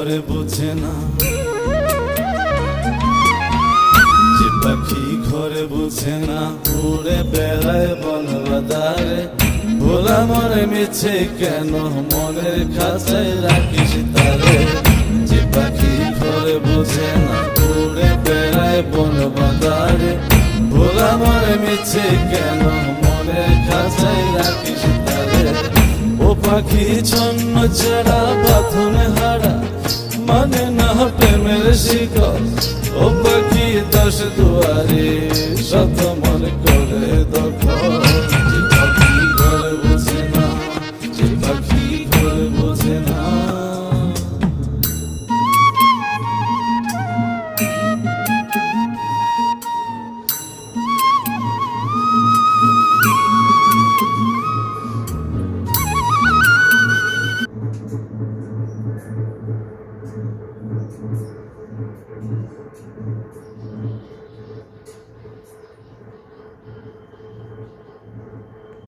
ঘরে বোঝে না, যে পাখি ঘরে বোঝে না, উড়ে বেড়ায় বন বাদারে। ভোলা মনে মিছে কেন মনের খাঁচায় রাখিস তারে। যে পাখি ঘরে বোঝে না, উড়ে বেড়ায় বন বাদারে। ভোলা মনে মিছে কেন মনের খাঁচায় রাখিস তারে। ও পাখি ছন্ন ছাড়া বাঁধনে হারা, মানে না প্রেমের শিকল। ও পাখি দশ দুয়ারে শত মন করে দখল। যে পাখি ঘরে বোঝে না, যে পাখি ঘরে বোঝে না।